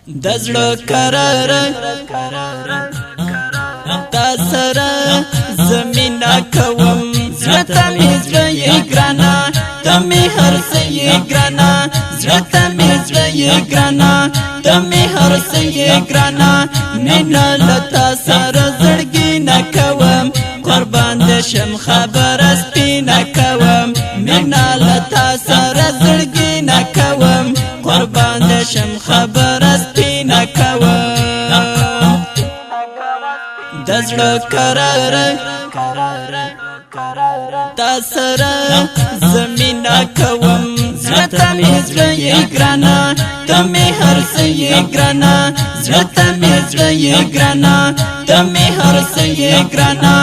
دزړه قرار تا سره زمینا کوم زړه مې زړه یې ګرانا ته مې هر څه یې ګرانا زړه مې زړه یې ګرانا ته مې هر څه یې ګرانا مینا لتا سره زړګي نه کوم قربان دې شم خبر سپینا کوم مینا لتا سره زړګي نه کوم قربان دې شم خبر سپینا کوم دزړه قرار تا سره زمینا کوم زړه مې زړه یې ګرانا ته مې هر څه یې ګرانا زړه مې زړه یې ګرانا ته مې هر څه یې ګرانا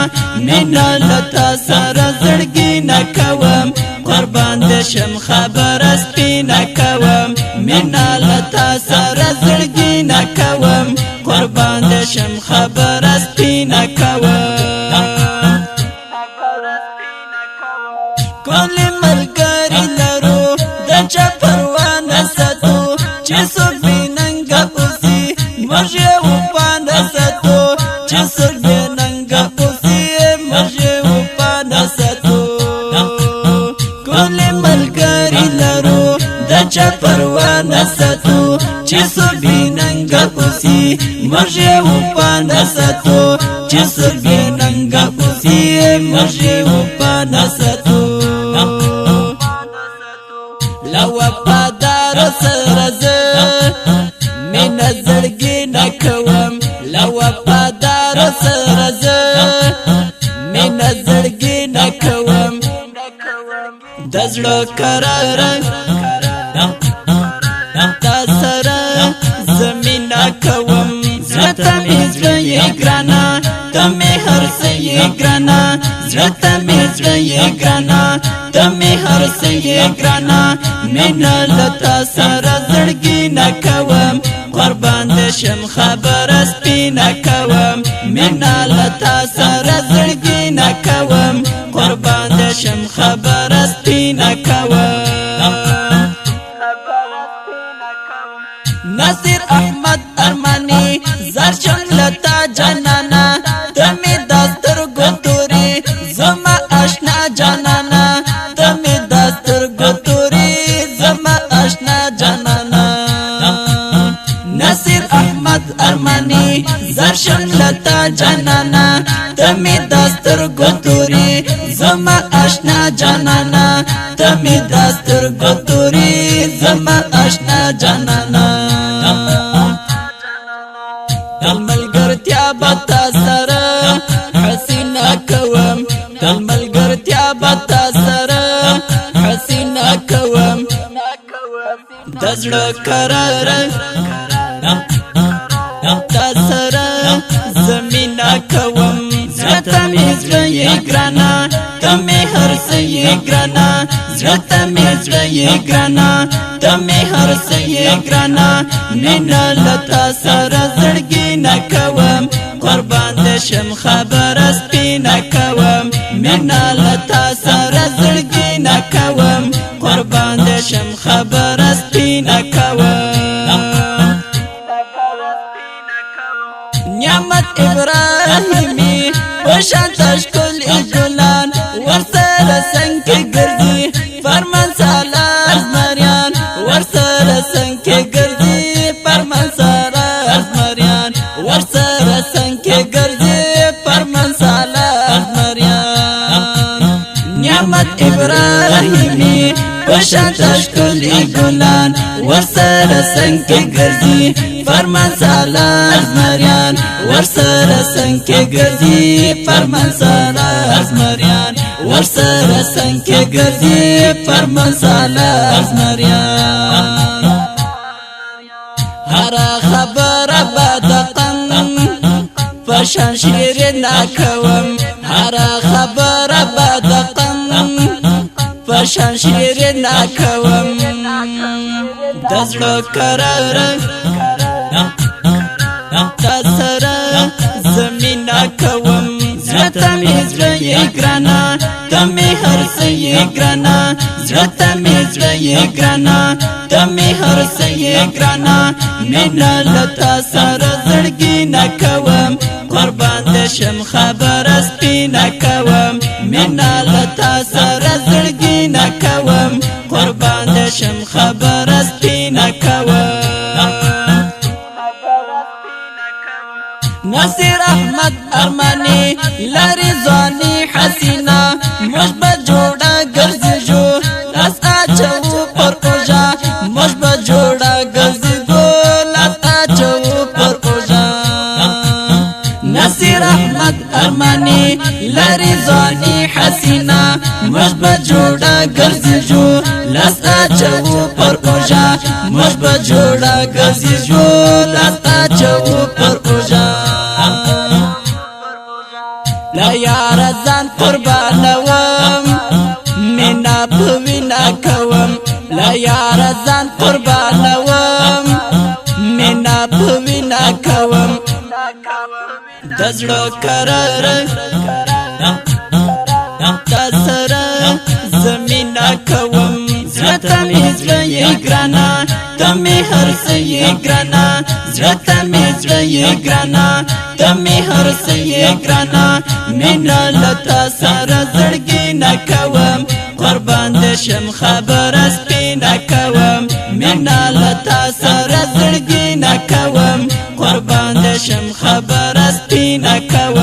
مینا لتا سره زړګي نه کوم قربان دې شم خبر سپینا کوم مینا لتا سره زړګي نه کوم قربان دې شم خبر سپینا کوم کول ملګری لرو د چا پروا نه ساتو چې څوک بې ننګه اوسي موږ یې وپانه ساتو چې څوک بې ننګه اوسي موږ یې وپانه ساتو کول ملګری لرو د چا پروا نه ساتو چې څوک بې ننګه اوسي موږ یې وپانه ساتو چې څوک بې ننګه اوسي موږ یې وپانه ساتو لا وفادار سره زه مینا زړګي نه کوم لا وفادار سره زه مینا زړګي نه کوم دزړه قرار تا سره زمینا کوم زړه مې زړه یې ګرانا ته مې هر څه یې ګرانا زړه مې زړه یې ګرانا ته مې هر څه یې ګرانا مینا لتا سره زړګي نه کوم قربان دې شم خبر سپینا کوم مینا لتا سره زړګي نه کوم قربان دې شم خبر سپینا کوم نصیر احمد ارمانی زرشم لتا جانانا تمی دستر گوتوری زما اشنا جانانا تمی دستر گوتوری زما اشنا جانانا نصیر احمد ارمانی زرشم لتا جانانا تمی دستر گوتوری زما اشنا جانانا تمی دستر گوتوری زما اشنا جانانا تل ملګرتیا بتا سره حسینا کوم تل ملګرتیا بتا سره حسینا کوم دزړه قرار تا سره زمینا کوم زړه مې زړه یې ګرانا ته مې هر څه یې ګرانا زړه مې زړه یې ګرانا ته مې هر څه یې ګرانا مینا لتا سره زړګي نه کوم قربان دې شم خبر سپینا کوم مینا لتا سره زړګي نه کوم قربان دې شم خبر سپینا کوم نعمت ابراهیمی وشانت اشکل ګلان ورسره څنګه ګرځي فرمان سالار مریان ورسره څنګه ګرځي فرمان سالار مریان ورسره څنګه ګرځي فرمان سالار مریان نعمت ابراهیمی وشانت اشکل ګلان ورسره څنګه ګرځي فرمان سالار مریان ورسره څنګه ګرځي فرمان سالار مریان ورسره څنګه ګرځي فرمان سالار مریان هر خبر بدقن فشان شیر ناکوم هر خبر بدقن فشان شیر ناکوم دزړه قرار تا سره زمینا کوم زړه مې زړه یې ګرانا ته مې هر څه یې ګرانا زړه مې زړه یې ګرانا ته مې هر څه یې ګرانا مینا لتا سره زړګي نه کوم قربان دې شم خبر سپینا کوم مینا لتا سره زړګي نه کوم قربان دې شم خبر سپینا کوم نصیر احمد ارمانی لاری زانی حسینا مشبه جوڑا گرزی جو لاس آچو پر اوجا مشبه جوڑا گرزی جو لاس آچو پر اوجا نصیر احمد ارمانی لاری زانی حسینا مشبه جوڑا گرزی جو لاس آچو پر اوجا مشبه جوڑا گرزی جو لاس آچو پر اوجا لا یار ځان قربانوم مینا پوینا کوم لا یار ځان قربانوم مینا پوینا کوم دزړو قرار تاسره زمینا کوم زړه می زړه ګرانا تمه هر څه ګرانا زړه می زړه ګرانا تمه هر څه ګرانا مینا لتا سره زړګي نه کوم قربان دې شم خبر سپینا کوم مینا لتا سره زړګي نه کوم قربان دې شم خبر سپینا کوم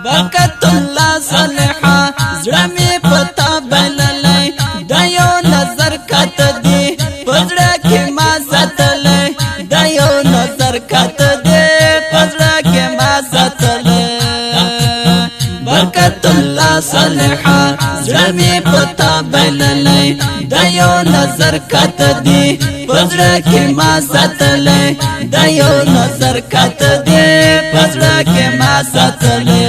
برکت الله صالحا زړه می پتا بللای د یو نظر کت دی پزړه کې ما ساتلای د یو نظر کت دی پزړه کې ما ساتلای برکت الله صالحا زړه می پتا بللای د یو نظر کت دی پزړه کې ما ساتلای د یو نظر کت دی پزړه کې ما ساتلای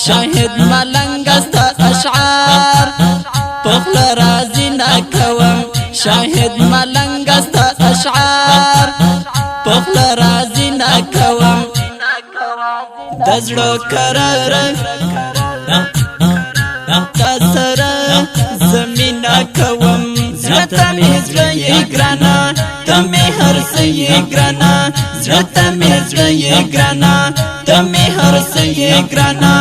شاهد ملنګ است اشعار پخل رازی نکوم شاهد ملنګ است اشعار پخل رازی نکوم دزړو قرار تاسره زمینا کوم زړه می زړه ګرانا تمه هر څه ګرانا زړه می زړه ګرانا تمه هر څه ګرانا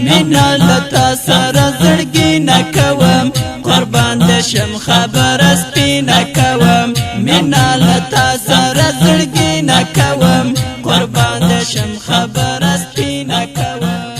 مینا لتا سره زړګي نه کوم قربان دې شم خبر سپینا کوم مینا لتا سره زړګي نه کوم قربان دې شم خبر سپینا کوم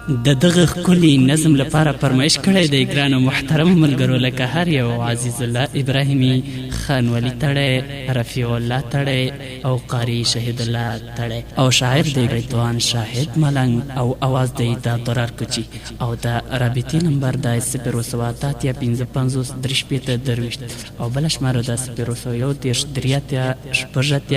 د دغه خولي نظم لپاره فرمایش کړی دی ګرانو محترم ملګرو لکه هر یو عزیز الله ابراهیمی خان ولی تړی رفیع الله تړی او قاری شهید الله تړی او شاعر دی ریدوان شاهد ملنګ او आवाज دی دا درار کوچی او دا رابطی نمبر دا 078 55 30 او بل شماره دا 0 1 3